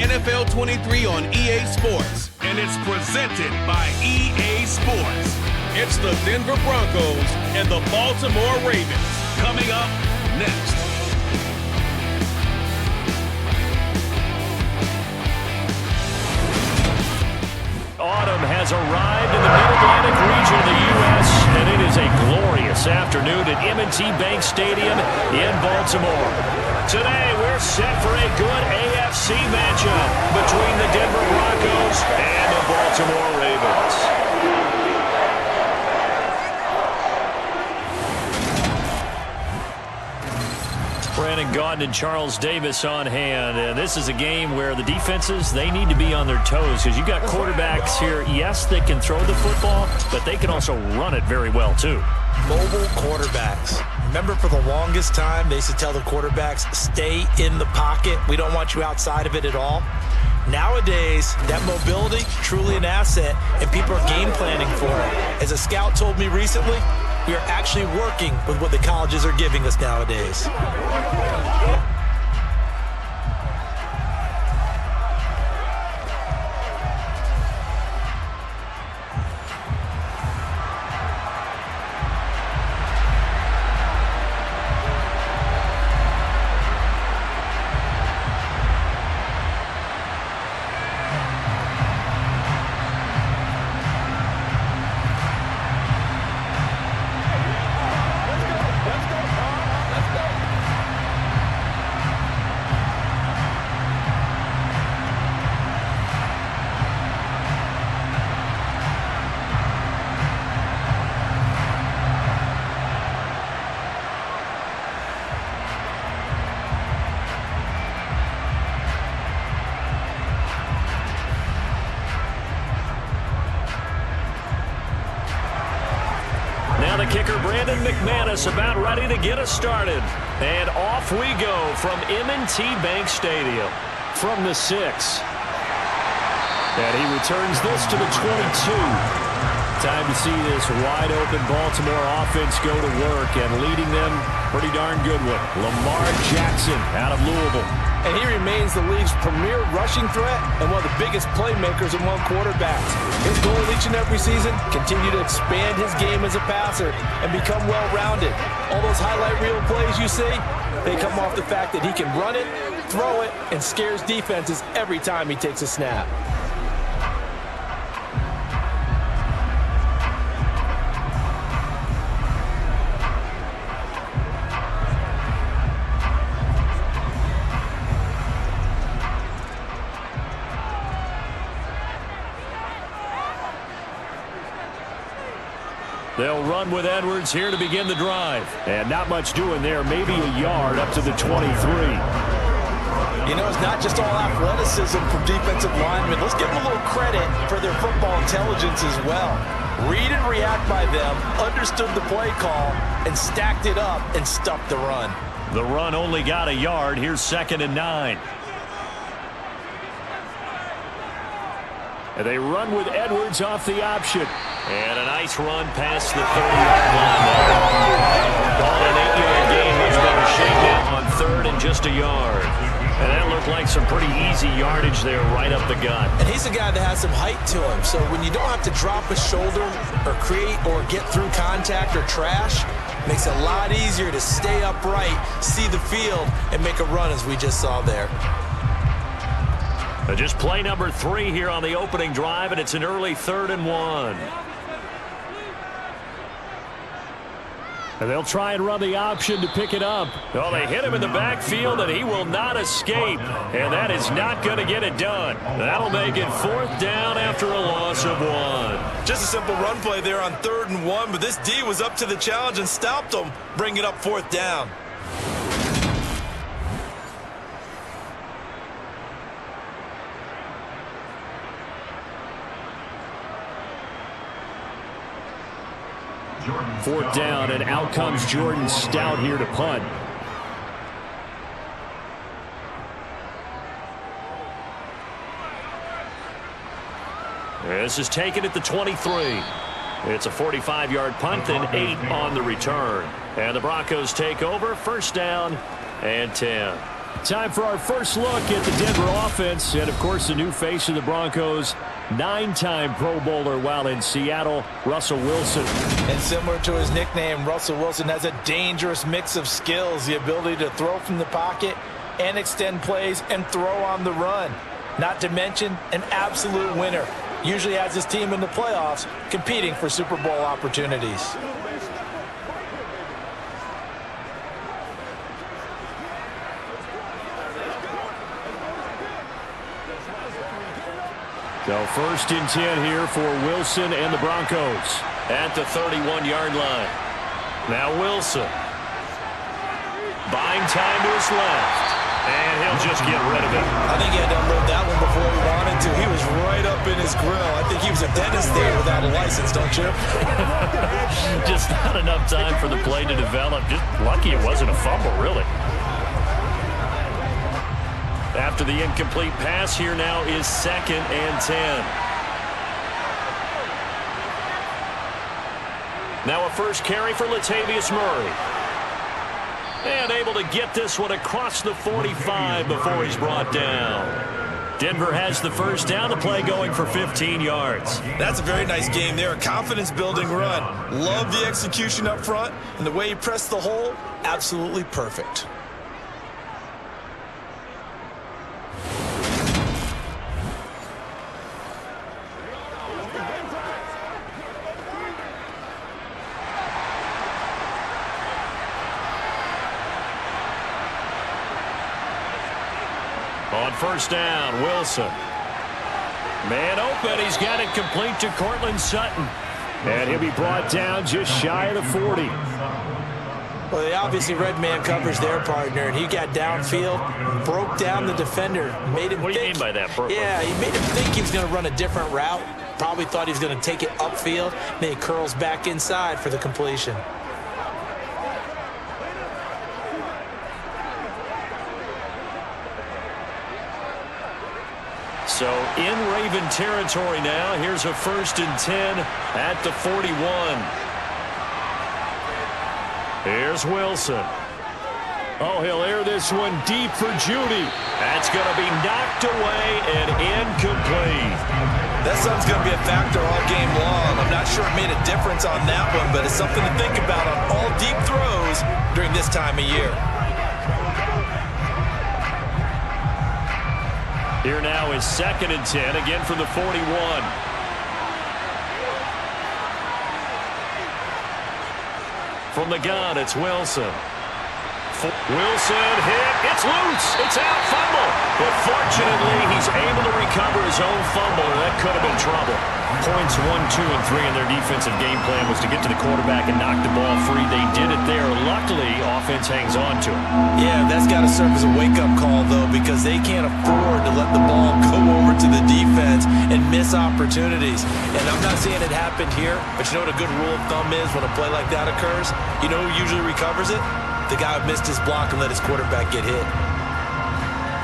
NFL 23 on EA Sports, and it's presented by EA Sports. It's the Denver Broncos and the Baltimore Ravens coming up next. Autumn has arrived in the Mid-Atlantic region of the U.S., and it is a glorious afternoon at M&T Bank Stadium in Baltimore. Today, we're set for a good AFC matchup between the Denver Broncos and the Baltimore Ravens. Brandon Gaudin and Charles Davis on hand, and this is a game where the defenses, they need to be on their toes because you've got quarterbacks here, yes, they can throw the football, but they can also run it very well too. Mobile quarterbacks. Remember, for the longest time, they used to tell the quarterbacks, stay in the pocket. We don't want you outside of it at all. Nowadays, that mobility, truly an asset, and people are game planning for it. As a scout told me recently, we are actually working with what the colleges are giving us nowadays. The kicker, Brandon McManus, about ready to get us started. And off we go from M&T Bank Stadium from the 6. And he returns this to the 22. Time to see this wide-open Baltimore offense go to work, and leading them, pretty darn good one, Lamar Jackson out of Louisville. And he remains the league's premier rushing threat and one of the biggest playmakers among quarterbacks. His goal each and every season, continue to expand his game as a passer and become well-rounded. All those highlight reel plays you see, they come off the fact that he can run it, throw it, and scares defenses every time he takes a snap. They'll run with Edwards here to begin the drive. And not much doing there, maybe a yard up to the 23. You know, it's not just all athleticism from defensive linemen. Let's give them a little credit for their football intelligence as well. Read and react by them, understood the play call, and stacked it up and stuffed the run. The run only got a yard. Here's 2nd and 9. And they run with Edwards off the option. And a nice run past the 30-yard line. Called an 8-yard gain. Much better shakedown on 3rd and just a yard. And that looked like some pretty easy yardage there right up the gut. And he's a guy that has some height to him. So when you don't have to drop a shoulder or create or get through contact or trash, makes it a lot easier to stay upright, see the field, and make a run as we just saw there. Just play number 3 here on the opening drive, and it's an early 3rd and 1. And they'll try and run the option to pick it up. Oh, they hit him in the backfield, and he will not escape. And that is not going to get it done. That'll make it 4th down after a loss of 1. Just a simple run play there on 3rd and 1, but this D was up to the challenge and stopped him, bringing up 4th down. Fourth down, and out comes Jordan Stout here to punt. This is taken at the 23. It's a 45-yard punt and 8 on the return. And the Broncos take over, 1st down and 10. Time for our first look at the Denver offense. And, of course, the new face of the Broncos, 9-time Pro Bowler while in Seattle, Russell Wilson. And similar to his nickname, Russell Wilson has a dangerous mix of skills, the ability to throw from the pocket and extend plays and throw on the run. Not to mention an absolute winner. Usually has his team in the playoffs competing for Super Bowl opportunities. So 1st and 10 here for Wilson and the Broncos at the 31-yard line. Now Wilson. Buying time to his left. And he'll just get rid of it. I think he had to unload that one before he wanted to. He was right up in his grill. I think he was a dentist there without a license, don't you? Just not enough time for the play to develop. Just lucky it wasn't a fumble, really. After the incomplete pass, here now is 2nd and 10. Now a first carry for Latavius Murray. And able to get this one across the 45 before he's brought down. Denver has the first down, the play going for 15 yards. That's a very nice game there, a confidence-building run. Love the execution up front, and the way he pressed the hole, absolutely perfect. On first down, Wilson. Man open, he's got it complete to Cortland Sutton. And he'll be brought down just shy of the 40. Well, they obviously read man coverage their partner, and he got downfield, broke down the defender, made him What do you mean by that, Brooke? Yeah, he made him think he was going to run a different route. Probably thought he was going to take it upfield. Then he curls back inside for the completion. So in Raven territory now. Here's a 1st and 10 at the 41. Here's Wilson. Oh, he'll air this one deep for Judy. That's going to be knocked away and incomplete. That something's going to be a factor all game long. I'm not sure it made a difference on that one, but it's something to think about on all deep throws during this time of year. Here now is 2nd and 10, again from the 41. From the gun, it's Wilson. Wilson hit. It's loose. It's out. Fumble. But fortunately, he's able to recover his own fumble, and that could have been trouble. Points 1, 2, and 3 in their defensive game plan was to get to the quarterback and knock the ball free. They did it there. Luckily, offense hangs on to it. Yeah, that's got to serve as a wake-up call, though, because they can't afford to let the ball go over to the defense and miss opportunities. And I'm not saying it happened here, but you know what a good rule of thumb is when a play like that occurs? You know who usually recovers it? The guy who missed his block and let his quarterback get hit.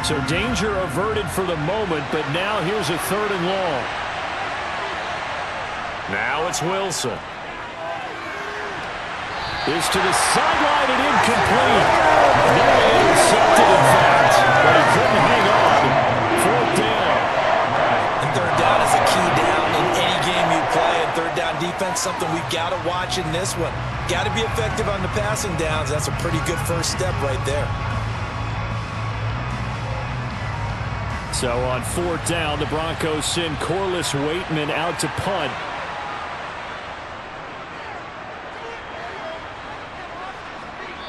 So danger averted for the moment, but now here's a 3rd and long. Now it's Wilson. Is to the sideline and incomplete. Nearly intercepted, in fact, but he couldn't hang on. 4th down. And 3rd down is a key down in any game you play. And 3rd down defense, something we've got to watch in this one. Got to be effective on the passing downs. That's a pretty good first step right there. So on 4th down, the Broncos send Corliss Waitman out to punt.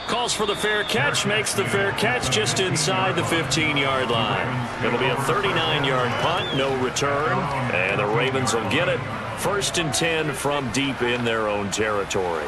Calls for the fair catch, makes the fair catch just inside the 15-yard line. It'll be a 39-yard punt, no return, and the Ravens will get it. 1st and 10 from deep in their own territory.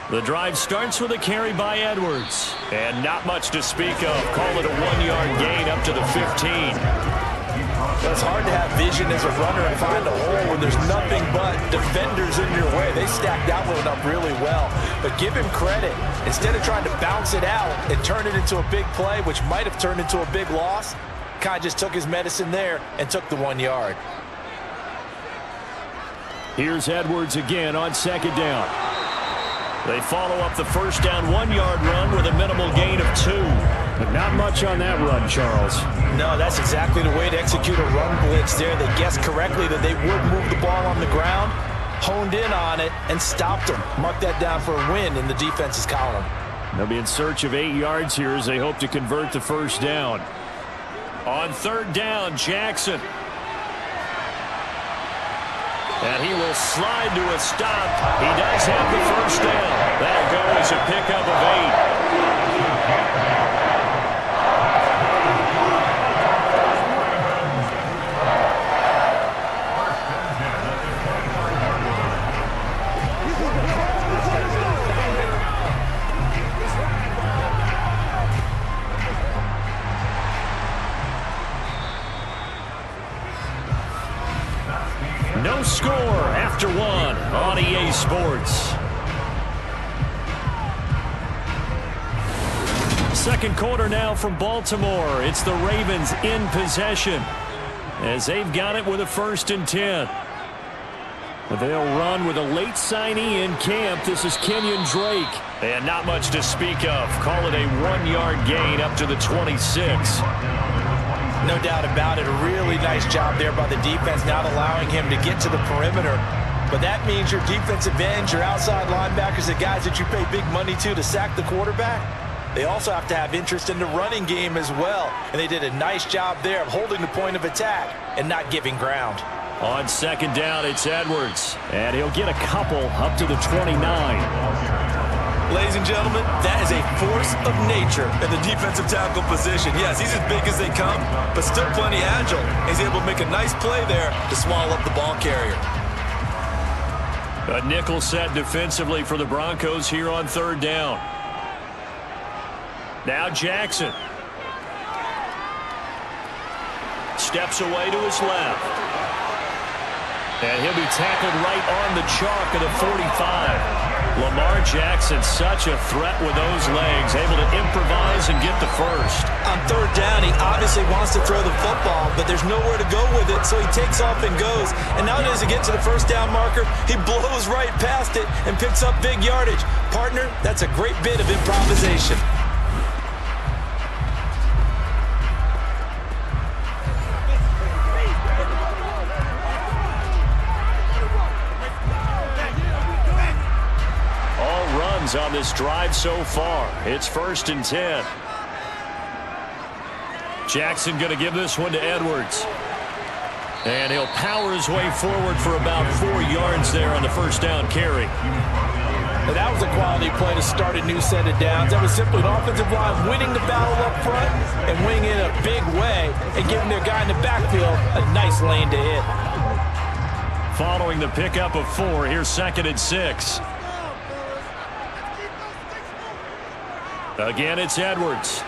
The drive starts with a carry by Edwards. And not much to speak of. Call it a 1-yard gain up to the 15. Well, it's hard to have vision as a runner and find a hole when there's nothing but defenders in your way. They stacked that one up really well. But give him credit. Instead of trying to bounce it out and turn it into a big play, which might have turned into a big loss, Kai just took his medicine there and took the 1 yard. Here's Edwards again on second down. They follow up the first down 1 yard run with a minimal gain of 2. But not much on that run, Charles. No, that's exactly the way to execute a run blitz there. They guessed correctly that they would move the ball on the ground, honed in on it, and stopped them. Mark that down for a win in the defense's column. They'll be in search of 8 yards here as they hope to convert the first down. On third down, Jackson. And he will slide to a stop. He does have the first down. That'll go as a pickup of 8. No score after 1 on EA Sports. Second quarter now from Baltimore. It's the Ravens in possession as they've got it with a 1st and 10. They'll run with a late signee in camp. This is Kenyon Drake. And not much to speak of. Call it a 1 yard gain up to the 26. No doubt about it. A really nice job there by the defense, not allowing him to get to the perimeter. But that means your defensive ends, your outside linebackers, the guys that you pay big money to sack the quarterback, they also have to have interest in the running game as well. And they did a nice job there of holding the point of attack and not giving ground. On second down, it's Edwards. And he'll get a couple up to the 29. Ladies and gentlemen, that is a force of nature in the defensive tackle position. Yes, he's as big as they come, but still plenty agile. He's able to make a nice play there to swallow up the ball carrier. A nickel set defensively for the Broncos here on third down. Now Jackson. Steps away to his left. And he'll be tackled right on the chalk of the 45. Lamar Jackson, such a threat with those legs, able to improvise and get the first. On third down, he obviously wants to throw the football, but there's nowhere to go with it, so he takes off and goes. And now does he get to the first down marker? He blows right past it and picks up big yardage. Partner, that's a great bit of improvisation. On this drive so far. It's 1st and 10. Jackson going to give this one to Edwards. And he'll power his way forward for about 4 yards there on the first down carry. And that was a quality play to start a new set of downs. That was simply an offensive line winning the battle up front and winning it in a big way and giving their guy in the backfield a nice lane to hit. Following the pickup of 4, here's 2nd and 6. Again, it's Edwards.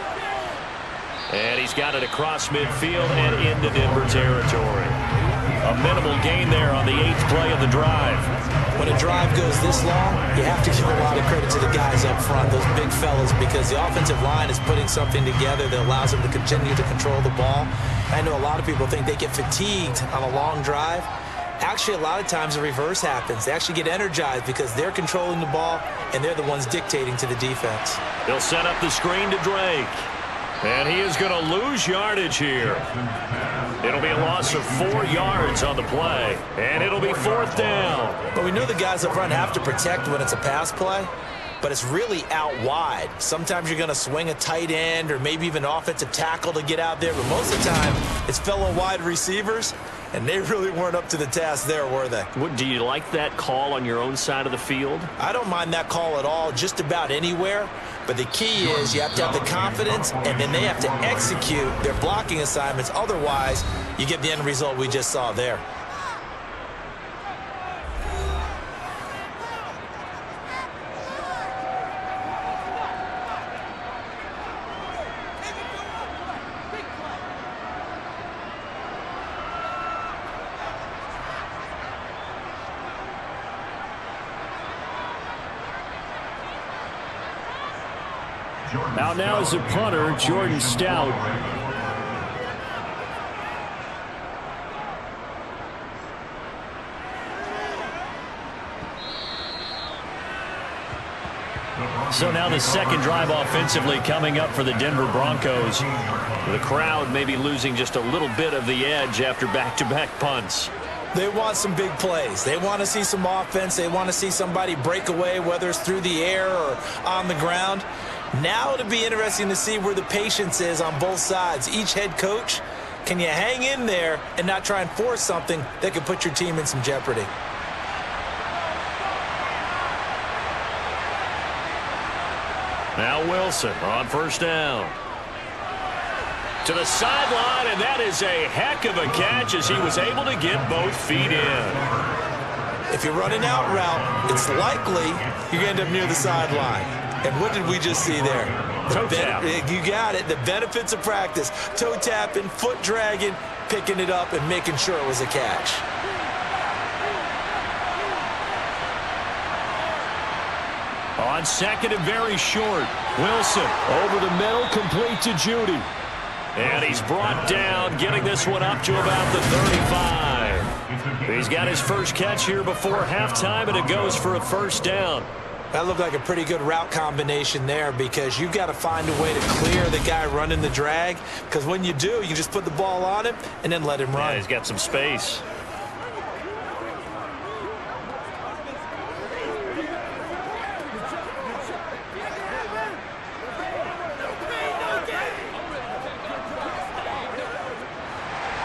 And he's got it across midfield and into Denver territory. A minimal gain there on the 8th play of the drive. When a drive goes this long, you have to give a lot of credit to the guys up front, those big fellas, because the offensive line is putting something together that allows them to continue to control the ball. I know a lot of people think they get fatigued on a long drive. Actually, a lot of times the reverse happens. They actually get energized because they're controlling the ball, and they're the ones dictating to the defense. They'll set up the screen to Drake. And he is going to lose yardage here. It'll be a loss of 4 yards on the play. And it'll be 4th down. But we know the guys up front have to protect when it's a pass play, but it's really out wide. Sometimes you're going to swing a tight end or maybe even offensive tackle to get out there, but most of the time it's fellow wide receivers. And they really weren't up to the task there, were they? Do you like that call on your own side of the field? I don't mind that call at all, just about anywhere. But the key is you have to have the confidence, and then they have to execute their blocking assignments. Otherwise, you get the end result we just saw there. Out now is the punter, Jordan Stout. So now the second drive offensively coming up for the Denver Broncos. The crowd maybe losing just a little bit of the edge after back-to-back punts. They want some big plays. They want to see some offense. They want to see somebody break away, whether it's through the air or on the ground. Now it'll be interesting to see where the patience is on both sides. Each head coach, can you hang in there and not try and force something that could put your team in some jeopardy? Now Wilson on first down. To the sideline, and that is a heck of a catch as he was able to get both feet in. If you're running out route, it's likely you're going to end up near the sideline. And what did we just see there? Toe tap. You got it. The benefits of practice. Toe tapping, foot dragging, picking it up, and making sure it was a catch. On second and very short, Wilson over the middle, complete to Judy. And he's brought down, getting this one up to about the 35. He's got his first catch here before halftime, and it goes for a first down. That looked like a pretty good route combination there because you've got to find a way to clear the guy running the drag, because when you do, you just put the ball on him and then let him run. Yeah, he's got some space.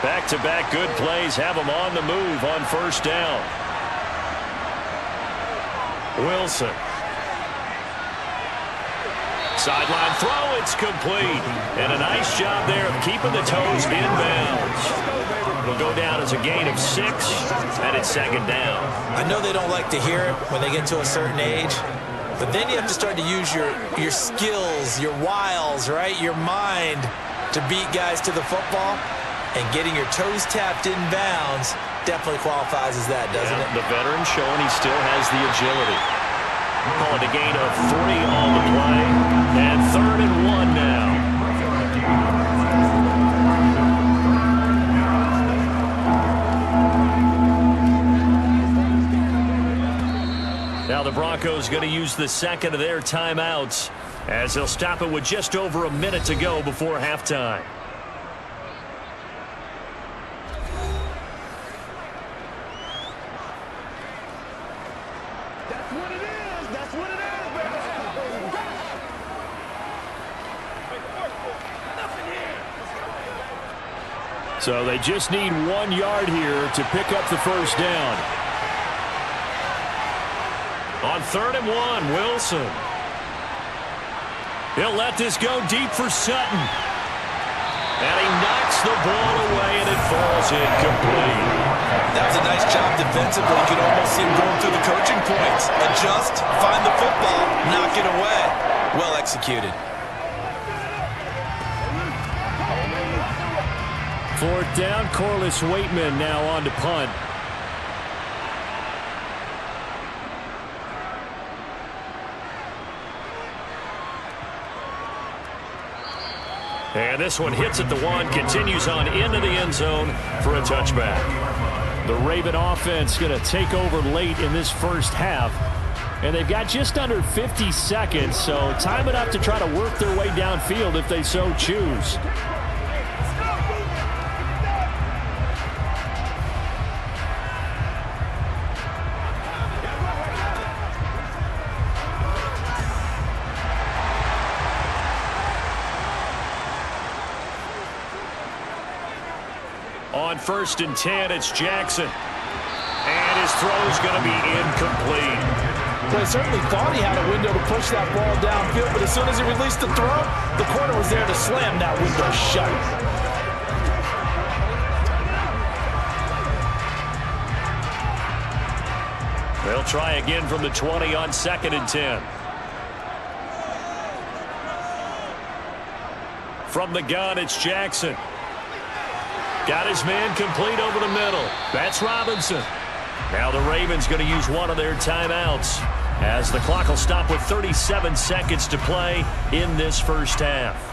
Back-to-back good plays have him on the move on first down. Wilson. Sideline throw, it's complete. And a nice job there of keeping the toes in bounds. It'll go down as a gain of 6, and it's second down. I know they don't like to hear it when they get to a certain age, but then you have to start to use your skills, your wiles, right, your mind to beat guys to the football. And getting your toes tapped in bounds definitely qualifies as that, doesn't it? The veteran showing he still has the agility. Call it a gain of 3 on the play. And 3rd and 1 now. Now the Broncos going to use the second of their timeouts as they'll stop it with just over a minute to go before halftime. So they just need 1 yard here to pick up the first down. On 3rd and 1, Wilson. He'll let this go deep for Sutton. And he knocks the ball away, and it falls incomplete. That was a nice job defensively. You could almost see him going through the coaching points. Adjust, find the football, knock it away. Well executed. 4th down, Corliss Waitman now on to punt. And this one hits at the 1, continues on into the end zone for a touchback. The Raven offense going to take over late in this first half. And they've got just under 50 seconds, so time enough to try to work their way downfield if they so choose. On 1st and 10, it's Jackson. And his throw's going to be incomplete. Well, he certainly thought he had a window to push that ball downfield, but as soon as he released the throw, the corner was there to slam that window shut. They'll try again from the 20 on 2nd and 10. From the gun, it's Jackson. Got his man complete over the middle. That's Robinson. Now the Ravens going to use one of their timeouts. as the clock will stop with 37 seconds to play in this first half.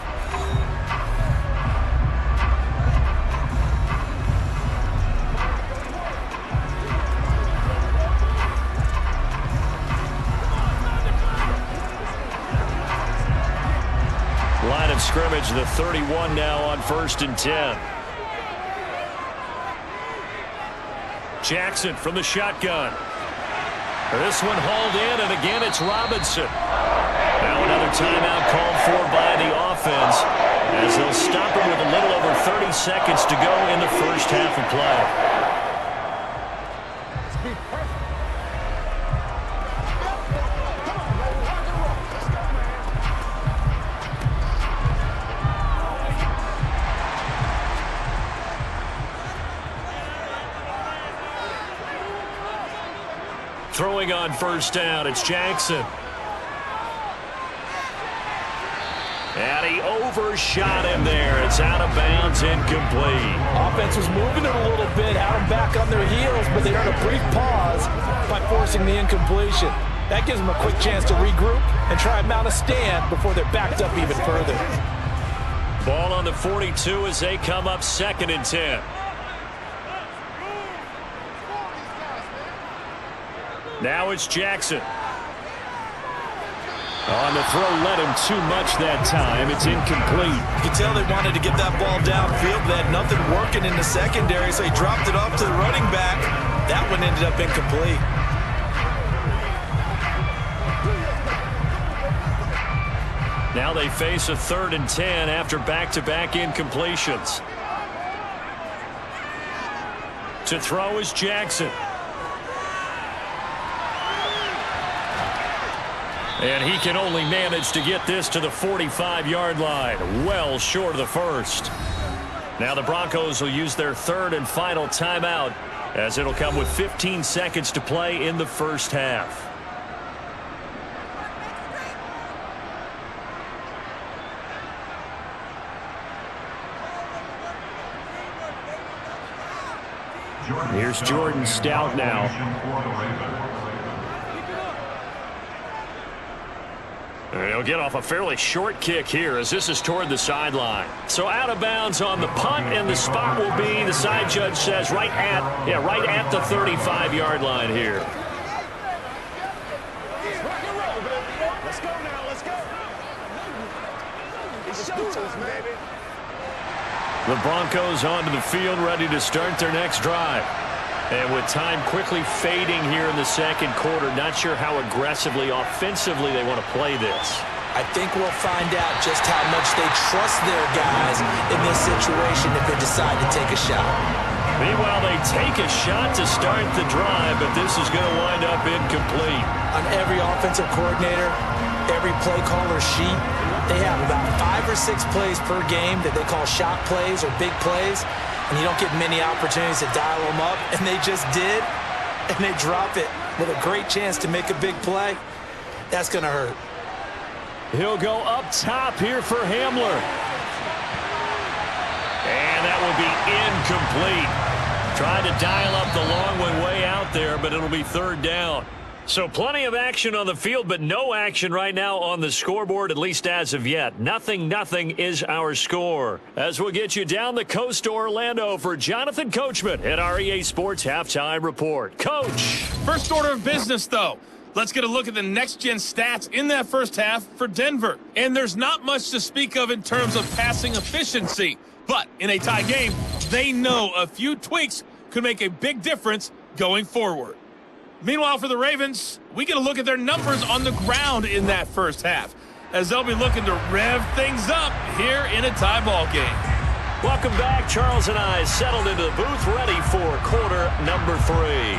Line of scrimmage, the 31 now on 1st and 10. Jackson from the shotgun. This one hauled in, and again it's Robinson. Now another timeout called for by the offense as they'll stop him with a little over 30 seconds to go in the first half of play. Throwing on 1st down, it's Jackson. And he overshot him there. It's out of bounds, incomplete. Offense was moving it a little bit, had them back on their heels, but they earned a brief pause by forcing the incompletion. That gives them a quick chance to regroup and try and mount a stand before they're backed up even further. Ball on the 42 as they come up 2nd and 10. Now it's Jackson. On the throw, led him too much that time. It's incomplete. You can tell they wanted to get that ball downfield. They had nothing working in the secondary, so he dropped it off to the running back. That one ended up incomplete. Now they face a 3rd and 10 after back-to-back incompletions. To throw is Jackson. And he can only manage to get this to the 45-yard line, well short of the first. Now the Broncos will use their 3rd and final timeout as it'll come with 15 seconds to play in the first half. Here's Jordan Stout now. He'll get off a fairly short kick here as this is toward the sideline. So out of bounds on the punt, and the spot will be, the side judge says, right at the 35-yard line here. Let's go now, let's go. It's showtime, baby. The Broncos onto the field, ready to start their next drive. And with time quickly fading here in the 2nd quarter, not sure how aggressively, offensively they want to play this. I think we'll find out just how much they trust their guys in this situation if they decide to take a shot. Meanwhile, they take a shot to start the drive, but this is going to wind up incomplete. On every offensive coordinator, every play caller sheet, they have about 5 or 6 plays per game that they call shot plays or big plays. And you don't get many opportunities to dial them up, and they just did, and they drop it with a great chance to make a big play. That's going to hurt. He'll go up top here for Hamler. And that will be incomplete. Tried to dial up the long one way out there, but it'll be 3rd down. So plenty of action on the field, but no action right now on the scoreboard, at least as of yet. 0-0 is our score. As we'll get you down the coast to Orlando for Jonathan Coachman at our EA Sports Halftime Report. Coach. First order of business, though. Let's get a look at the next-gen stats in that first half for Denver. And there's not much to speak of in terms of passing efficiency. But in a tie game, they know a few tweaks could make a big difference going forward. Meanwhile, for the Ravens, we get a look at their numbers on the ground in that first half, as they'll be looking to rev things up here in a tie ball game. Welcome back. Charles and I settled into the booth, ready for quarter number 3.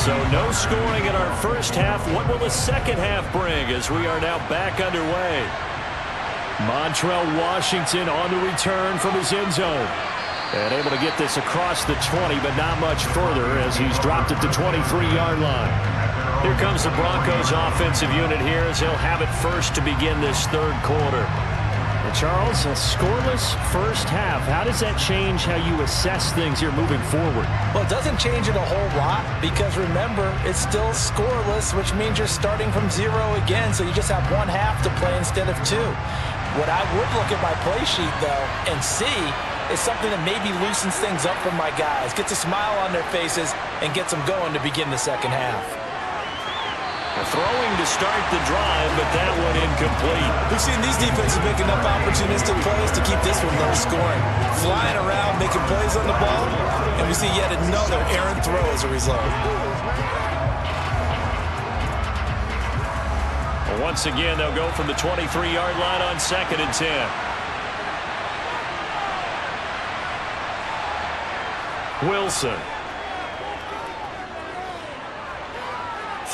So no scoring in our first half. What will the second half bring as we are now back underway? Montrell Washington on the return from his end zone. And able to get this across the 20, but not much further as he's dropped at the 23-yard line. Here comes the Broncos offensive unit here as they'll have it first to begin this third quarter. And Charles, a scoreless first half. How does that change how you assess things here moving forward? Well, it doesn't change it a whole lot because, remember, it's still scoreless, which means you're starting from 0 again, so you just have one half to play instead of 2. What I would look at my play sheet, though, and see is something that maybe loosens things up for my guys, gets a smile on their faces, and gets them going to begin the second half. Throwing to start the drive, but that one incomplete. We've seen these defenses make enough opportunistic plays to keep this one low scoring. Flying around, making plays on the ball, and we see yet another errant throw as a result. Well, once again, they'll go from the 23-yard line on 2nd and 10. Wilson.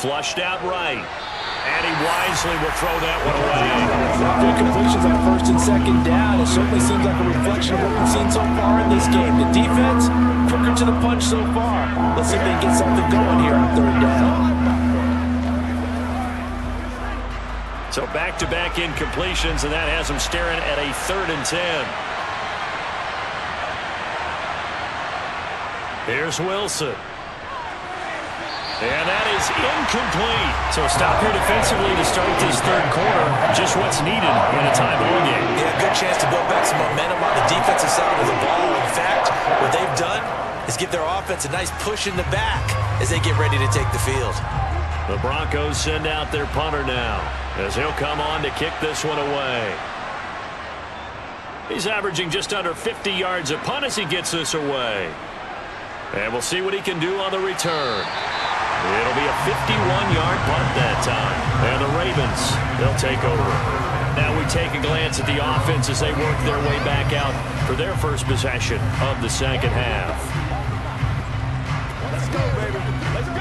Flushed out right. And he wisely will throw that one away. Good completions on 1st and 2nd down. It certainly seems like a reflection of what we've seen so far in this game. The defense, quicker to the punch so far. Let's see if they can get something going here on 3rd down. So back-to-back incompletions, and that has them staring at a 3rd and 10. Here's Wilson. And that is incomplete. So stop here defensively to start this third quarter. Just what's needed in a tie ball game. Yeah, good chance to build back some momentum on the defensive side of the ball. In fact, what they've done is give their offense a nice push in the back as they get ready to take the field. The Broncos send out their punter now as he'll come on to kick this one away. He's averaging just under 50 yards a punt as he gets this away. And we'll see what he can do on the return. It'll be a 51-yard punt that time. And the Ravens, they'll take over. Now we take a glance at the offense as they work their way back out for their first possession of the second half. Let's go, baby. Let's go.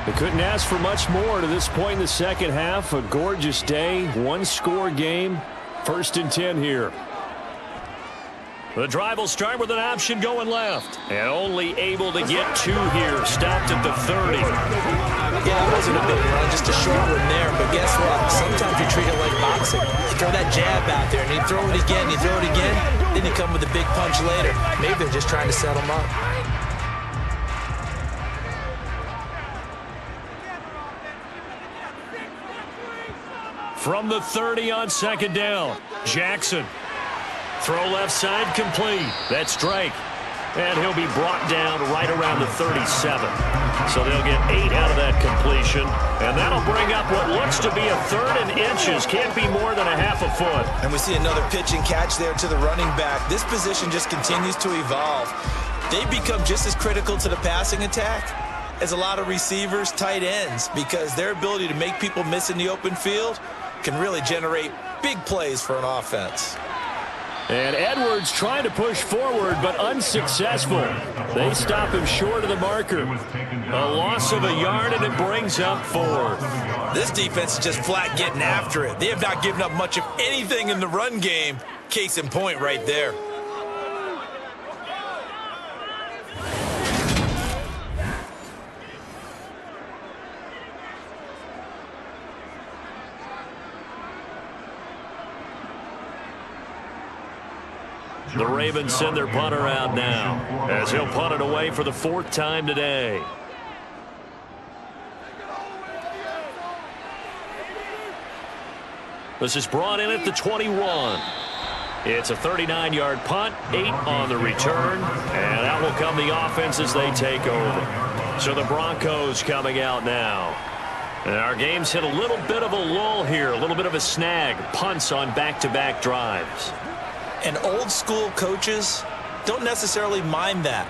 They couldn't ask for much more to this point in the second half. A gorgeous day, one-score game, 1st and 10 here. The drive will start with an option going left. And only able to get 2 here, stopped at the 30. Yeah, it wasn't a big run, just a short one there. But guess what? Sometimes you treat it like boxing. You throw that jab out there, and you throw it again, you throw it again, then you come with a big punch later. Maybe they're just trying to set them up. From the 30 on 2nd down, Jackson. Throw left side complete. That's Drake. And he'll be brought down right around the 37. So they'll get 8 out of that completion. And that'll bring up what looks to be a 3rd and inches. Can't be more than a half a foot. And we see another pitch and catch there to the running back. This position just continues to evolve. They become just as critical to the passing attack as a lot of receivers, tight ends, because their ability to make people miss in the open field can really generate big plays for an offense. And Edwards trying to push forward, but unsuccessful. They stop him short of the marker. A loss of a yard, and it brings up 4th. This defense is just flat getting after it. They have not given up much of anything in the run game. Case in point right there. The Ravens send their punter out now as he'll punt it away for the 4th time today. This is brought in at the 21. It's a 39-yard punt, 8 on the return, and out will come the offense as they take over. So the Broncos coming out now. And our game's hit a little bit of a lull here, a little bit of a snag, punts on back-to-back drives. And old school coaches don't necessarily mind that.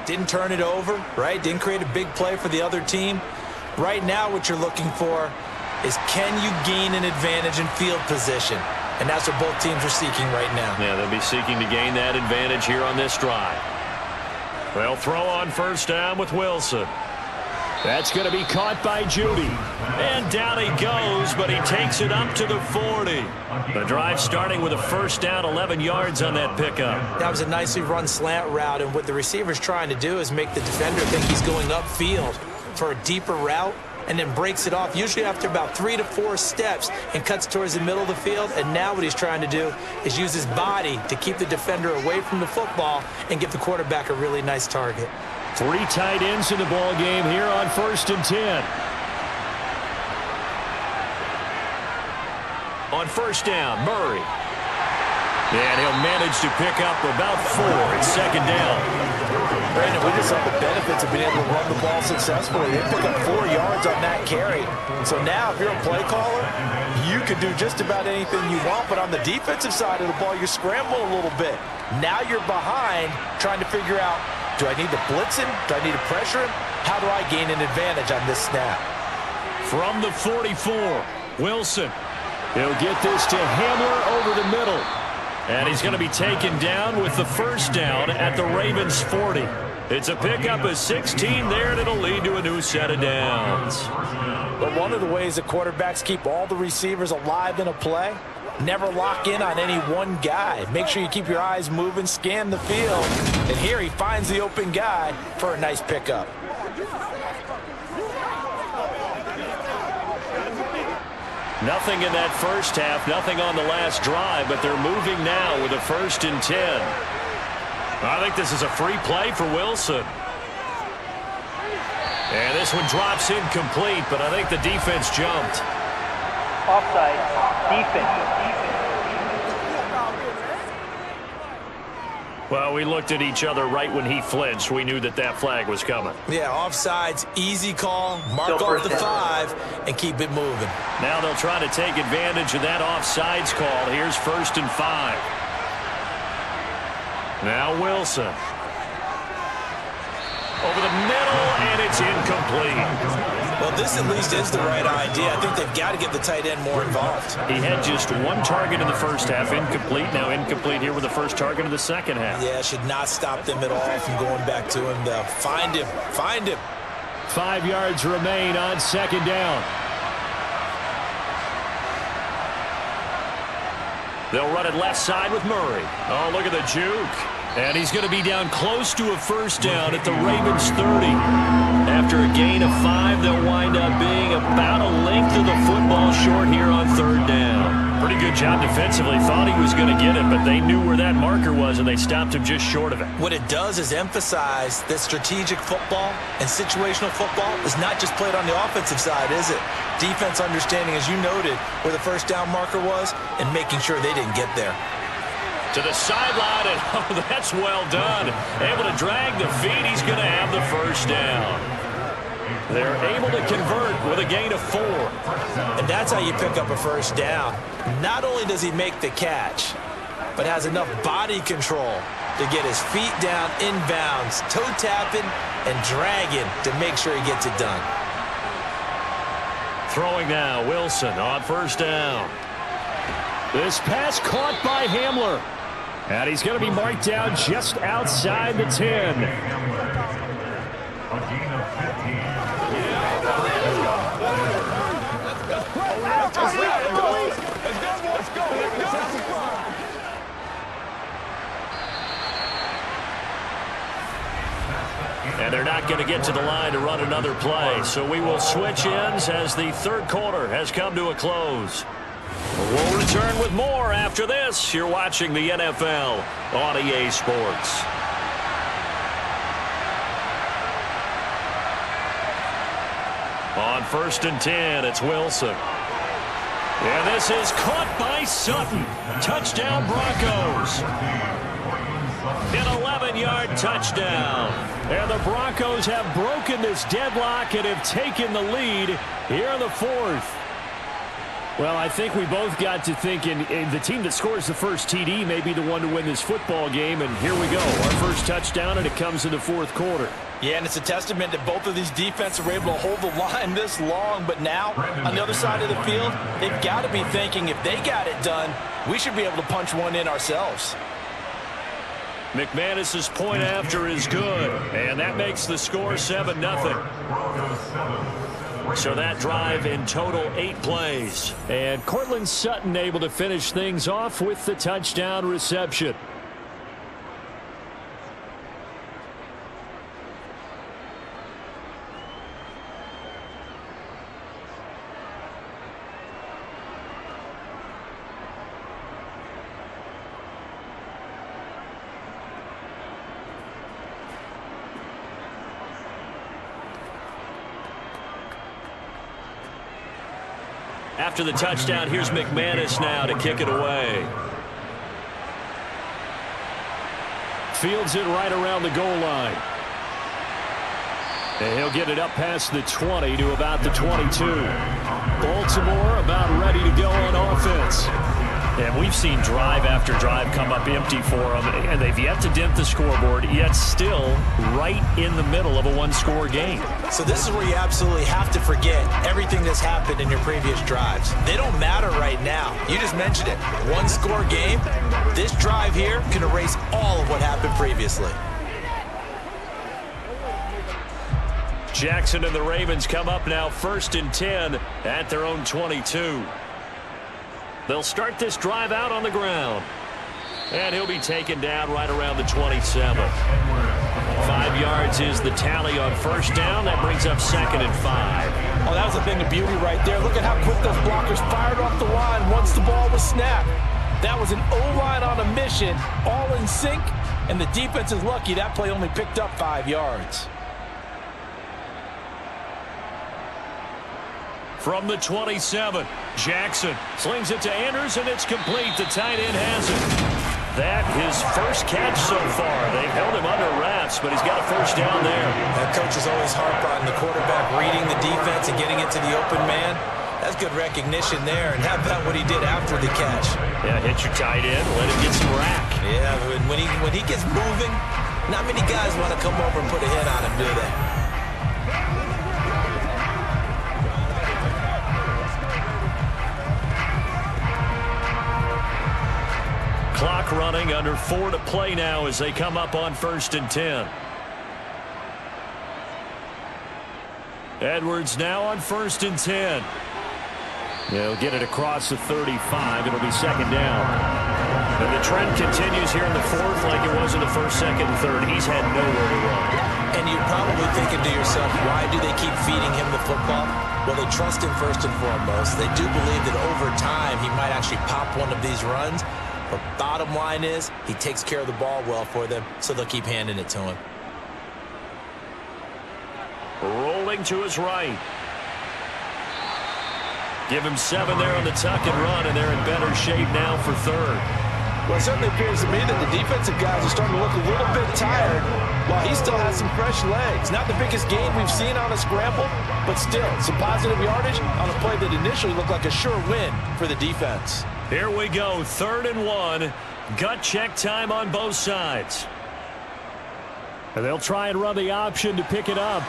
Didn't turn it over, right? Didn't create a big play for the other team. Right now what you're looking for is can you gain an advantage in field position? And that's what both teams are seeking right now. Yeah, they'll be seeking to gain that advantage here on this drive. They'll throw on first down with Wilson. That's going to be caught by Judy. And down he goes, but he takes it up to the 40. The drive starting with a first down, 11 yards on that pickup. That was a nicely run slant route, and what the receiver's trying to do is make the defender think he's going upfield for a deeper route, and then breaks it off, usually after about 3 to 4 steps, and cuts towards the middle of the field. And now what he's trying to do is use his body to keep the defender away from the football and give the quarterback a really nice target. 3 tight ends in the ball game here on 1st and 10. On first down, Murray. And he'll manage to pick up about 4 at second down. Brandon, we just saw the benefits of being able to run the ball successfully. They pick up 4 yards on that carry. So now if you're a play caller, you can do just about anything you want. But on the defensive side of the ball, you scramble a little bit. Now you're behind trying to figure out, do I need to blitz him? Do I need to pressure him? How do I gain an advantage on this snap? From the 44, Wilson. He'll get this to Hamler over the middle. And he's going to be taken down with the first down at the Ravens' 40. It's a pickup of 16 there, and it'll lead to a new set of downs. But one of the ways that quarterbacks keep all the receivers alive in a play, never lock in on any one guy. Make sure you keep your eyes moving, scan the field. And here he finds the open guy for a nice pickup. Nothing in that first half, nothing on the last drive, but they're moving now with a 1st and 10. I think this is a free play for Wilson. And this one drops incomplete, but I think the defense jumped. Offside, defense. Well, we looked at each other right when he flinched. We knew that that flag was coming. Yeah, offsides, easy call, mark off the 5, and keep it moving. Now they'll try to take advantage of that offsides call. Here's 1st and 5. Now Wilson. Over the middle, and it's incomplete. Well, this at least is the right idea. I think they've got to get the tight end more involved. He had just 1 target in the first half, incomplete. Now incomplete here with the first target of the second half. Yeah, should not stop them at all from going back to him. They'll find him. Find him. 5 yards remain on second down. They'll run it left side with Murray. Oh, look at the juke. And he's going to be down close to a first down at the Ravens' 30. After a gain of 5, they'll wind up being about a length of the football short here on 3rd down. Pretty good job defensively. Thought he was going to get it, but they knew where that marker was, and they stopped him just short of it. What it does is emphasize that strategic football and situational football is not just played on the offensive side, is it? Defense understanding, as you noted, where the first down marker was and making sure they didn't get there. To the sideline, and oh, that's well done. Able to drag the feet. He's going to have the first down. They're able to convert with a gain of 4. And that's how you pick up a first down. Not only does he make the catch, but has enough body control to get his feet down inbounds, toe tapping and dragging to make sure he gets it done. Throwing now, Wilson on first down. This pass caught by Hamler. And he's going to be marked down just outside the 10. And they're not going to get to the line to run another play. So we will switch ends as the 3rd quarter has come to a close. We'll return with more after this. You're watching the NFL on EA Sports. On 1st and 10, it's Wilson. And this is caught by Sutton. Touchdown, Broncos. An 11-yard touchdown. And the Broncos have broken this deadlock and have taken the lead here in the 4th. Well, I think we both got to thinking the team that scores the first TD may be the one to win this football game, and here we go. Our first touchdown, and it comes in the fourth quarter. Yeah, and it's a testament that both of these defenses were able to hold the line this long, but now, on the other side of the field, they've got to be thinking if they got it done, we should be able to punch one in ourselves. McManus's point after is good, and that makes the score 7-0. So that drive in total 8 plays. And Cortland Sutton able to finish things off with the touchdown reception. After the touchdown, here's McManus now to kick it away. Fields it right around the goal line. And he'll get it up past the 20 to about the 22. Baltimore about ready to go on offense. And we've seen drive after drive come up empty for them, and they've yet to dent the scoreboard, yet still right in the middle of a one-score game. So this is where you absolutely have to forget everything that's happened in your previous drives. They don't matter right now. You just mentioned it. One-score game. This drive here can erase all of what happened previously. Jackson and the Ravens come up now 1st and 10 at their own 22. They'll start this drive out on the ground. And he'll be taken down right around the 27. 5 yards is the tally on first down. That brings up 2nd and 5. Oh, that was a thing of beauty right there. Look at how quick those blockers fired off the line once the ball was snapped. That was an O-line on a mission, all in sync, and the defense is lucky that play only picked up 5 yards. From the 27, Jackson slings it to Anders, and it's complete. The tight end has it. That his first catch so far. They've held him under wraps, but he's got a first down there. That coach is always harp on the quarterback reading the defense and getting it to the open man. That's good recognition there. And how about what he did after the catch? Yeah, hit your tight end, let him get some rack. Yeah, when he gets moving, not many guys want to come over and put a hit on him, do they? Clock running, under 4 to play now as they come up on 1st and 10. Edwards now on 1st and 10. He'll get it across the 35. It'll be 2nd down. And the trend continues here in the 4th like it was in the 1st, 2nd, and 3rd. He's had nowhere to run. And you're probably thinking to yourself, why do they keep feeding him the football? Well, they trust him first and foremost. They do believe that over time he might actually pop one of these runs. But bottom line is, he takes care of the ball well for them, so they'll keep handing it to him. Rolling to his right. Give him 7 there on the tuck and run, and they're in better shape now for 3rd. Well, it certainly appears to me that the defensive guys are starting to look a little bit tired while he still has some fresh legs. Not the biggest gain we've seen on a scramble, but still some positive yardage on a play that initially looked like a sure win for the defense. Here we go, 3rd and 1. Gut check time on both sides. And they'll try and run the option to pick it up.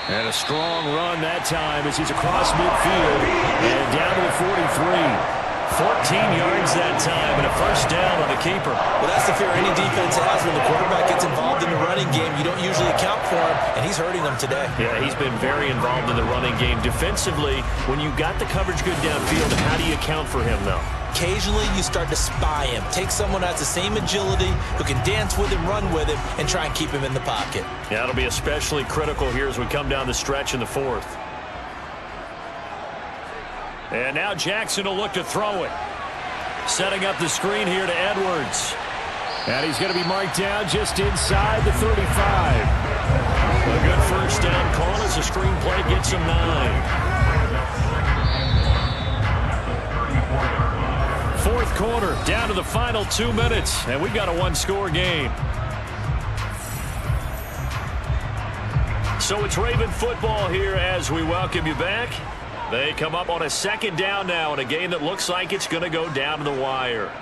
And a strong run that time as he's across midfield and down to the 43. 14 yards that time and a first down on the keeper. Well, that's the fear any defense has when the quarterback gets involved in the running game. You don't usually account for him, and he's hurting them today. Yeah, he's been very involved in the running game. Defensively, when you got the coverage good downfield, how do you account for him, though? Occasionally, you start to spy him. Take someone who has the same agility, who can dance with him, run with him, and try and keep him in the pocket. Yeah, it'll be especially critical here as we come down the stretch in the 4th. And now Jackson will look to throw it. Setting up the screen here to Edwards. And he's going to be marked down just inside the 35. A good first down call as the screen play gets him 9. 4th quarter, down to the final 2 minutes, and we've got a one-score game. So it's Raven football here as we welcome you back. They come up on a second down now in a game that looks like it's going to go down to the wire.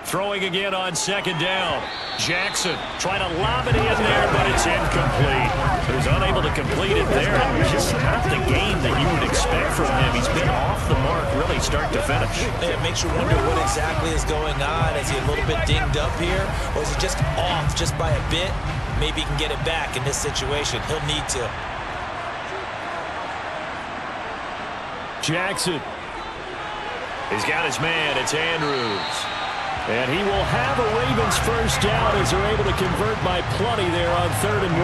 Throwing again on second down. Jackson trying to lob it in there, but it's incomplete. He's unable to complete it there. And just not the game that you would expect from him. He's been off the mark really start to finish. It makes you wonder what exactly is going on. Is he a little bit dinged up here? Or is he just off just by a bit? Maybe he can get it back in this situation. He'll need to. Jackson. He's got his man. It's Andrews. And he will have a Ravens first down as they're able to convert by plenty there on 3rd and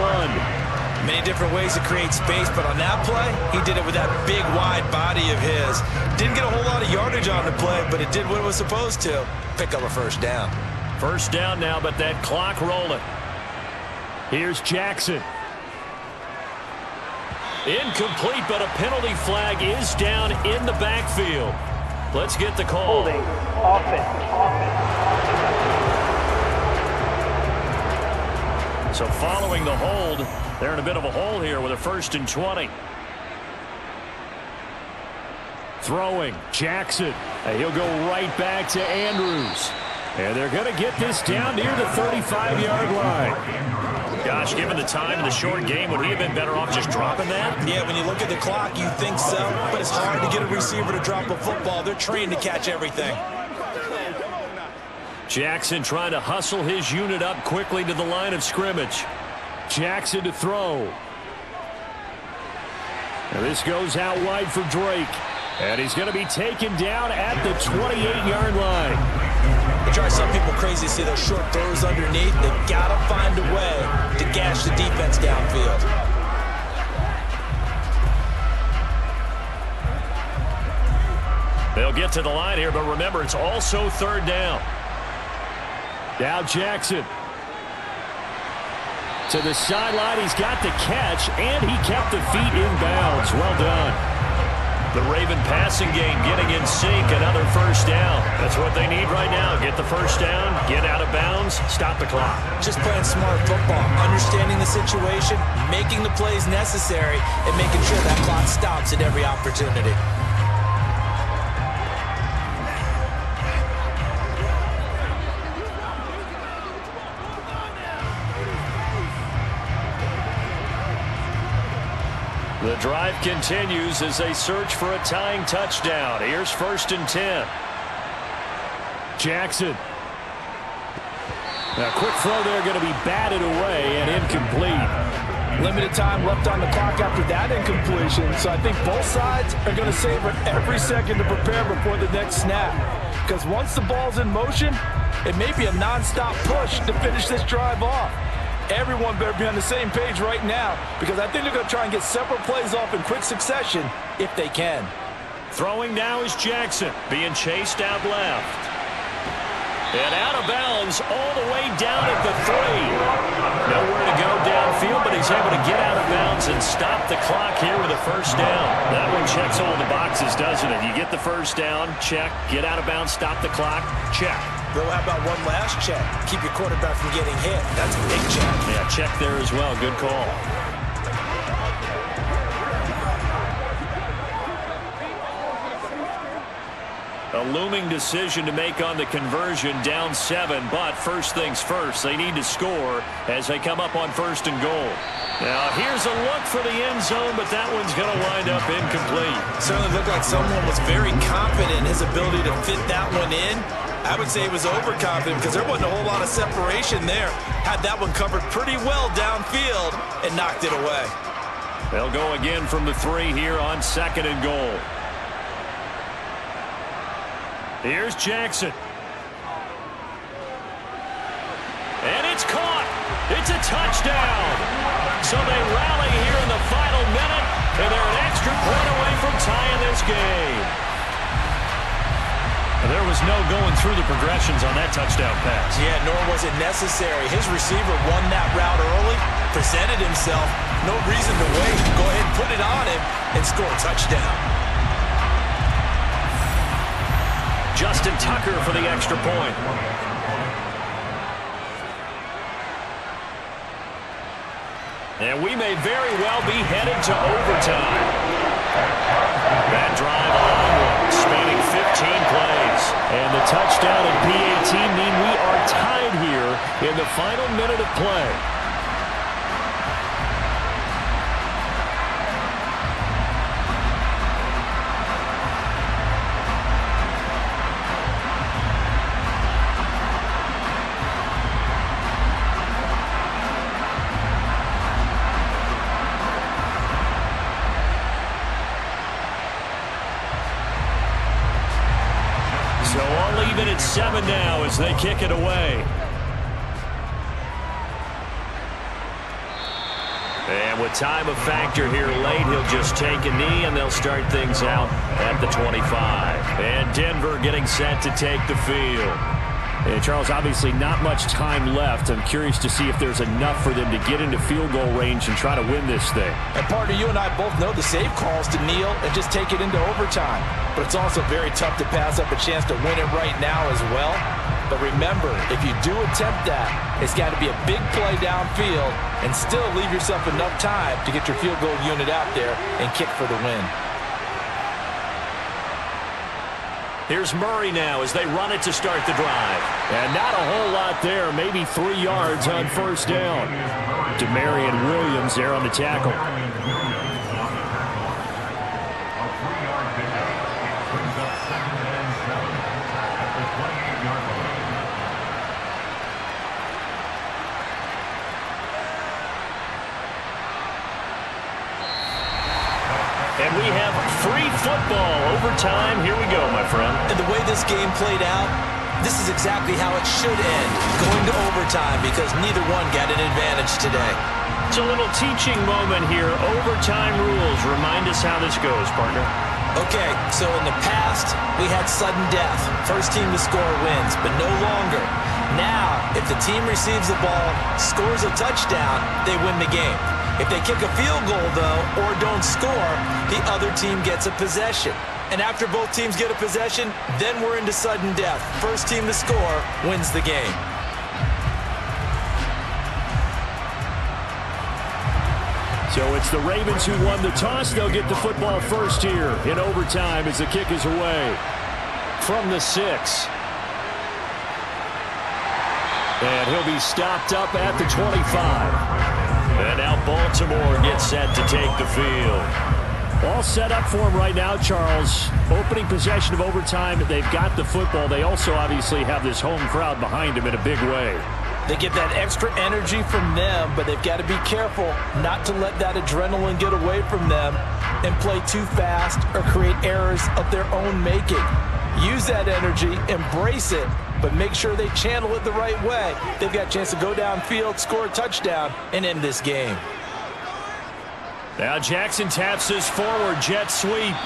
1. Many different ways to create space, but on that play, he did it with that big, wide body of his. Didn't get a whole lot of yardage on the play, but it did what it was supposed to. Pick up a first down. First down now, but that clock rolling. Here's Jackson. Incomplete, but a penalty flag is down in the backfield. Let's get the call. Holding. Offense. So following the hold, they're in a bit of a hole here with a 1st and 20. Throwing, Jackson. And he'll go right back to Andrews. And they're going to get this down near the 35-yard line. Gosh, given the time in the short game, would he have been better off just dropping that? Yeah, when you look at the clock, you think so. But it's hard to get a receiver to drop a football. They're trained to catch everything. Jackson trying to hustle his unit up quickly to the line of scrimmage. Jackson to throw. And this goes out wide for Drake. And he's going to be taken down at the 28-yard line. It drives some people crazy to see those short throws underneath. They've got to find a way to gash the defense downfield. They'll get to the line here, but remember, it's also 3rd down. Now Jackson. To the sideline, he's got the catch, and he kept the feet in bounds. Well done. The Raven passing game getting in sync, another first down. That's what they need right now. Get the first down, get out of bounds, stop the clock. Just playing smart football, understanding the situation, making the plays necessary, and making sure that clock stops at every opportunity. The drive continues as they search for a tying touchdown. Here's 1st and 10. Jackson. A quick throw there going to be batted away and incomplete. Limited time left on the clock after that incompletion, so I think both sides are going to savor every second to prepare before the next snap. Because once the ball's in motion, it may be a non-stop push to finish this drive off. Everyone better be on the same page right now, because I think they're going to try and get several plays off in quick succession if they can. Throwing now is Jackson, being chased out left. And out of bounds all the way down at the 3. Nowhere to go downfield, but he's able to get out of bounds and stop the clock here with a first down. That one checks all the boxes, doesn't it? You get the first down, check. Get out of bounds, stop the clock, check. Well, how about one last check? Keep your quarterback from getting hit. That's a big check. Yeah, check there as well. Good call. A looming decision to make on the conversion, down 7, but first things first, they need to score as they come up on 1st and goal. Now, here's a look for the end zone, but that one's going to wind up incomplete. Certainly looked like someone was very confident in his ability to fit that one in. I would say he was overconfident because there wasn't a whole lot of separation there. Had that one covered pretty well downfield and knocked it away. They'll go again from the 3 here on 2nd and goal. Here's Jackson. And it's caught. It's a touchdown. So they rally here in the final minute, and they're an extra point away from tying this game. There was no going through the progressions on that touchdown pass. Yeah, nor was it necessary. His receiver won that route early, presented himself. No reason to wait. Go ahead and put it on him and score a touchdown. Justin Tucker for the extra point. And we may very well be headed to overtime. That drive And the touchdown and PAT mean we are tied here in the final minute of play. So all even at 7 now as they kick it away. And with time a factor here late, he'll just take a knee and they'll start things out at the 25. And Denver getting set to take the field. And Charles, obviously not much time left. I'm curious to see if there's enough for them to get into field goal range and try to win this thing. And partner, you and I both know the save calls to kneel and just take it into overtime. But it's also very tough to pass up a chance to win it right now as well. But remember, if you do attempt that, it's got to be a big play downfield and still leave yourself enough time to get your field goal unit out there and kick for the win. Here's Murray now as they run it to start the drive. And not a whole lot there, maybe 3 yards on first down. DeMarion Williams there on the tackle. And we have free football overtime. Here we go, my friend. And the way this game played out, this is exactly how it should end, going to overtime, because neither one got an advantage today. It's a little teaching moment here. Overtime rules. Remind us how this goes, partner. Okay, so in the past, we had sudden death. First team to score wins, but no longer. Now, if the team receives the ball, scores a touchdown, they win the game. If they kick a field goal, though, or don't score, the other team gets a possession. And after both teams get a possession, then we're into sudden death. First team to score wins the game. So it's the Ravens who won the toss. They'll get the football first here in overtime as the kick is away. From the 6. And he'll be stopped up at the 25. And now Baltimore gets set to take the field. All set up for him right now, Charles. Opening possession of overtime. They've got the football. They also obviously have this home crowd behind them in a big way. They get that extra energy from them, but they've got to be careful not to let that adrenaline get away from them and play too fast or create errors of their own making. Use that energy, embrace it, but make sure they channel it the right way. They've got a chance to go downfield, score a touchdown, and end this game. Now Jackson taps his forward jet sweep.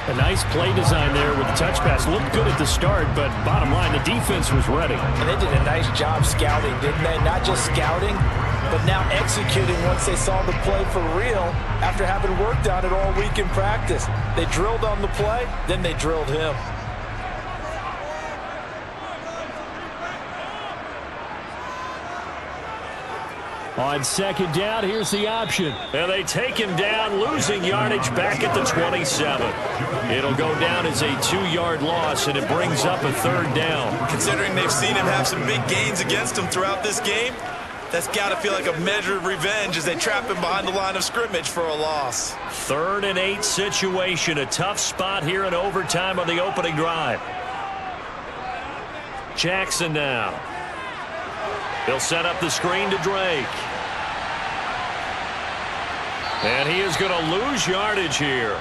A nice play design there with the touch pass. Looked good at the start, but bottom line, the defense was ready. And they did a nice job scouting, didn't they? Not just scouting, but now executing once they saw the play for real after having worked on it all week in practice. They drilled on the play, then they drilled him. On second down, here's the option. And they take him down, losing yardage back at the 27. It'll go down as a 2-yard loss, and it brings up a third down. Considering they've seen him have some big gains against them throughout this game, that's got to feel like a measure of revenge as they trap him behind the line of scrimmage for a loss. 3rd and 8 situation, a tough spot here in overtime on the opening drive. Jackson now. He'll set up the screen to Drake. And he is going to lose yardage here.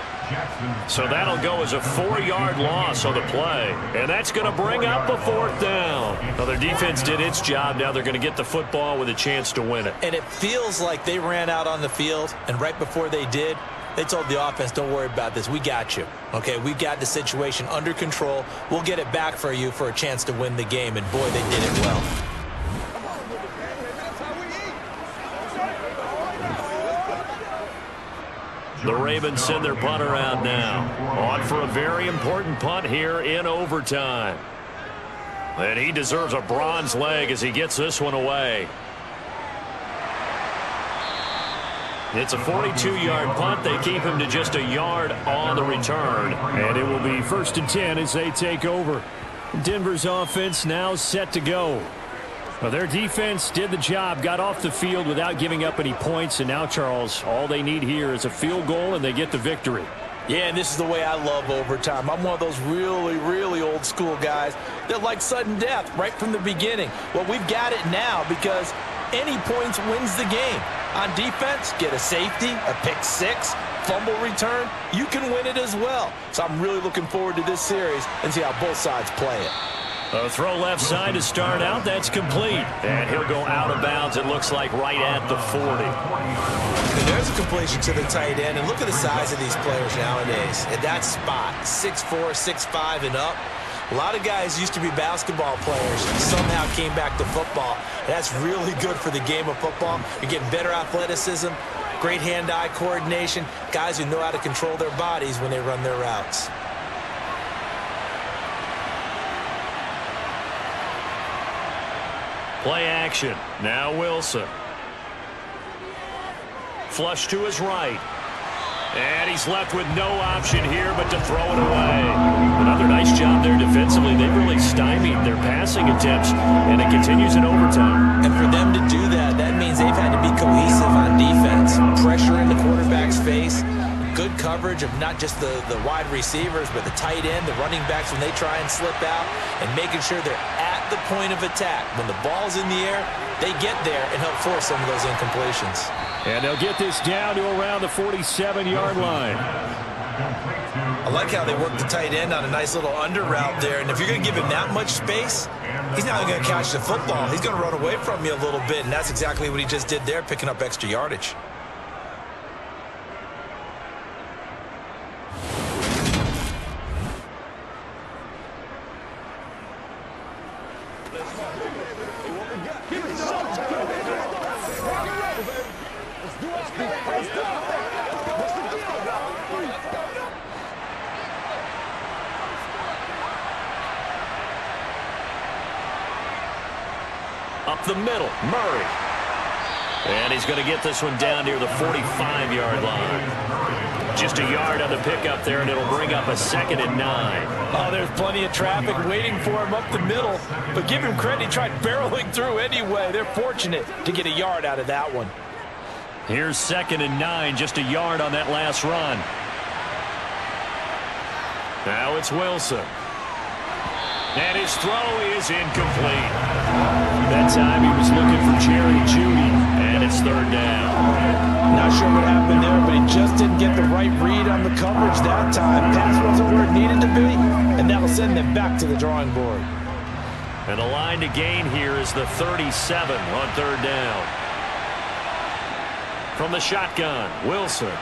So that'll go as a 4-yard loss on the play. And that's going to bring up a 4th down. Well, their defense did its job. Now they're going to get the football with a chance to win it. And it feels like they ran out on the field, and right before they did, they told the offense, don't worry about this. We got you. Okay, we've got the situation under control. We'll get it back for you for a chance to win the game. And, boy, they did it well. The Ravens send their punter out now. On for a very important punt here in overtime. And he deserves a bronze leg as he gets this one away. It's a 42-yard punt. They keep him to just a yard on the return. And it will be 1st and 10 as they take over. Denver's offense now set to go. Well, their defense did the job, got off the field without giving up any points. And now, Charles, all they need here is a field goal, and they get the victory. Yeah, and this is the way I love overtime. I'm one of those really, really old school guys that like sudden death right from the beginning. Well, we've got it now because any points wins the game. On defense, get a safety, a pick six, fumble return, you can win it as well. So I'm really looking forward to this series and see how both sides play it. A throw left side to start out. That's complete. And he'll go out of bounds, it looks like, right at the 40. And there's a completion to the tight end. And look at the size of these players nowadays. At that spot, 6'4", 6'5", and up. A lot of guys used to be basketball players, somehow came back to football. That's really good for the game of football. You're getting better athleticism, great hand-eye coordination, guys who know how to control their bodies when they run their routes. Play action. Now Wilson. Flush to his right. And he's left with no option here but to throw it away. Another nice job there defensively. They've really stymied their passing attempts, and it continues in overtime. And for them to do that, that means they've had to be cohesive on defense. Pressure in the quarterback's face. Good coverage of not just the wide receivers, but the tight end, the running backs when they try and slip out, and making sure they're at the point of attack. When the ball's in the air, they get there and help force some of those incompletions. And they'll get this down to around the 47-yard line. I like how they work the tight end on a nice little under route there. And if you're going to give him that much space, he's not going to catch the football. He's going to run away from you a little bit, and that's exactly what he just did there, picking up extra yardage. Up the middle, Murray. And he's going to get this one down near the 45-yard line. Just a yard on the pickup there, and it'll bring up a 2nd and 9. Oh, there's plenty of traffic waiting for him up the middle. But give him credit, he tried barreling through anyway. They're fortunate to get a yard out of that one. Here's 2nd and 9, just a yard on that last run. Now it's Wilson. And his throw is incomplete. That time he was looking for Jerry Jeudy, and it's 3rd down. Not sure what happened there, but he just didn't get the right read on the coverage that time. Pass wasn't where it needed to be, and that'll send them back to the drawing board. And the line to gain here is the 37 on 3rd down. From the shotgun, Wilson.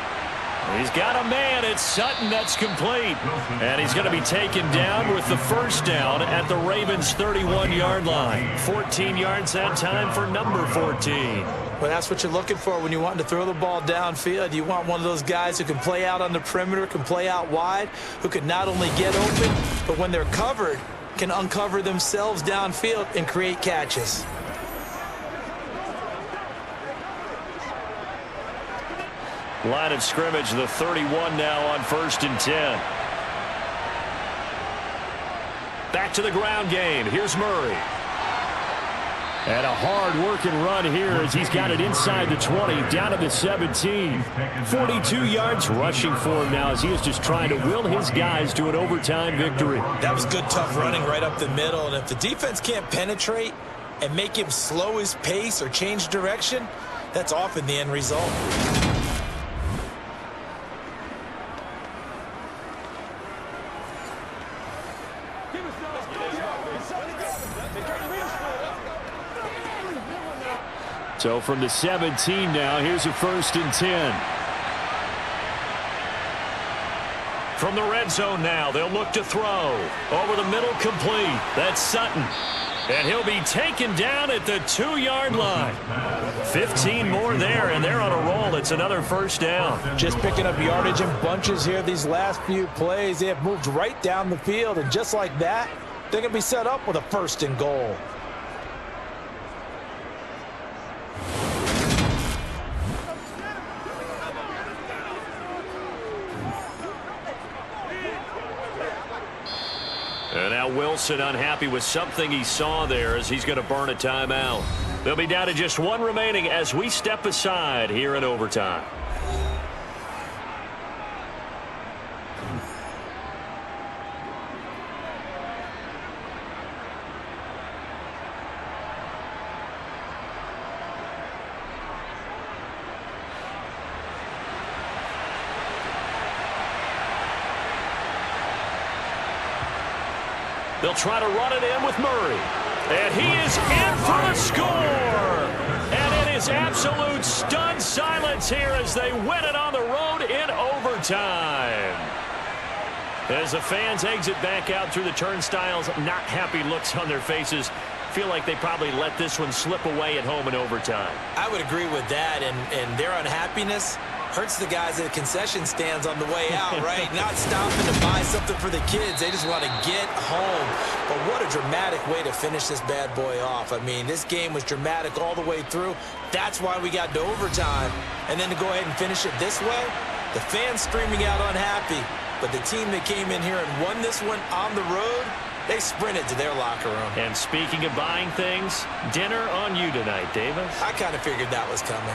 He's got a man. It's Sutton. That's complete. And he's going to be taken down with the 1st down at the Ravens' 31-yard line. 14 yards that time for number 14. Well, that's what you're looking for when you want to throw the ball downfield. You want one of those guys who can play out on the perimeter, can play out wide, who can not only get open, but when they're covered, can uncover themselves downfield and create catches. Line of scrimmage, the 31 now on 1st and 10. Back to the ground game. Here's Murray. And a hard-working run here as he's got it inside the 20, down to the 17. 42 yards rushing for him now as he is just trying to will his guys to an overtime victory. That was good, tough running right up the middle. And if the defense can't penetrate and make him slow his pace or change direction, that's often the end result. So from the 17 now, here's a 1st and 10. From the red zone now, they'll look to throw. Over the middle, complete. That's Sutton. And he'll be taken down at the 2-yard line. 15 more there, and they're on a roll. It's another 1st down. Just picking up yardage in bunches here these last few plays. They have moved right down the field, and just like that, they're going to be set up with a 1st and goal. Wilson unhappy with something he saw there as he's going to burn a timeout. They'll be down to just one remaining as we step aside here in overtime. They'll try to run it in with Murray. And he is in for the score. And it is absolute stunned silence here as they win it on the road in overtime. As the fans exit back out through the turnstiles, not happy looks on their faces. Feel like they probably let this one slip away at home in overtime. I would agree with that, and their unhappiness hurts the guys at the concession stands on the way out, right? Not stopping to buy something for the kids. They just want to get home. But what a dramatic way to finish this bad boy off. I mean, this game was dramatic all the way through. That's why we got to overtime. And then to go ahead and finish it this way, the fans screaming out unhappy. But the team that came in here and won this one on the road, they sprinted to their locker room. And speaking of buying things, dinner on you tonight, Davis. I kind of figured that was coming.